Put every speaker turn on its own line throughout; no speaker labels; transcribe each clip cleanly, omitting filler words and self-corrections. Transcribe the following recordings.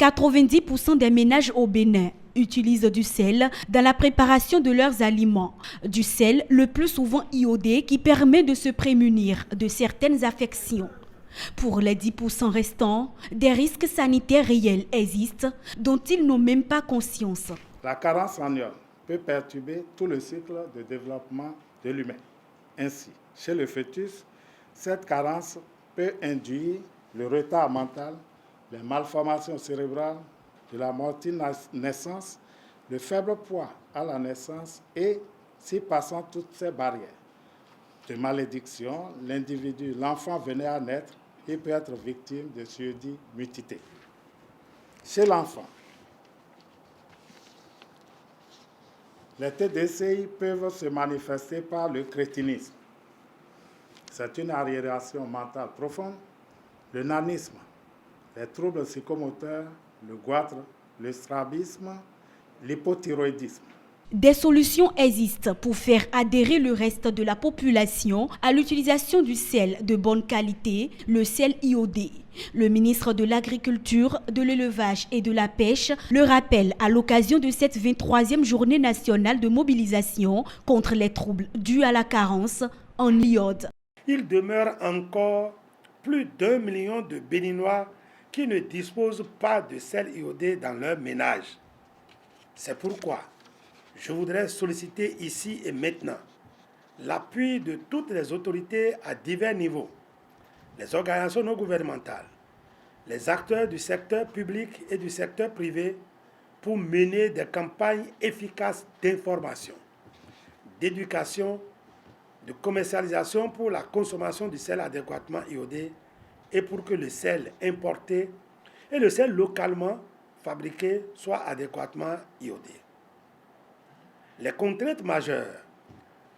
90% des ménages au Bénin utilisent du sel dans la préparation de leurs aliments. Du sel le plus souvent iodé qui permet de se prémunir de certaines affections. Pour les 10% restants, des risques sanitaires réels existent dont ils n'ont même pas conscience.
La carence en iode peut perturber tout le cycle de développement de l'humain. Ainsi, chez le fœtus, cette carence peut induire le retard mental, les malformations cérébrales, de la naissance, le faible poids à la naissance et, si passant toutes ces barrières de malédiction, l'enfant venait à naître et peut être victime de surdit mutation. Chez l'enfant, les TDCI peuvent se manifester par le crétinisme. C'est une arriération mentale profonde, le nanisme, les troubles psychomoteurs, le goitre, le strabisme, l'hypothyroïdisme.
Des solutions existent pour faire adhérer le reste de la population à l'utilisation du sel de bonne qualité, le sel iodé. Le ministre de l'Agriculture, de l'Élevage et de la Pêche le rappelle à l'occasion de cette 23e journée nationale de mobilisation contre les troubles dus à la carence en iode.
Il demeure encore plus d'1 million de Béninois qui ne disposent pas de sel iodé dans leur ménage. C'est pourquoi je voudrais solliciter ici et maintenant l'appui de toutes les autorités à divers niveaux, les organisations non gouvernementales, les acteurs du secteur public et du secteur privé pour mener des campagnes efficaces d'information, d'éducation, de commercialisation pour la consommation du sel adéquatement iodé et pour que le sel importé et le sel localement fabriqué soient adéquatement iodés. Les contraintes majeures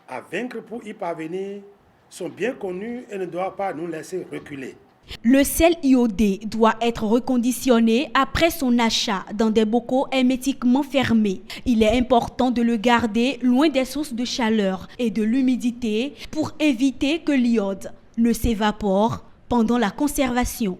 à vaincre pour y parvenir sont bien connues et ne doivent pas nous laisser reculer.
Le sel iodé doit être reconditionné après son achat dans des bocaux hermétiquement fermés. Il est important de le garder loin des sources de chaleur et de l'humidité pour éviter que l'iode ne s'évapore pendant la conservation.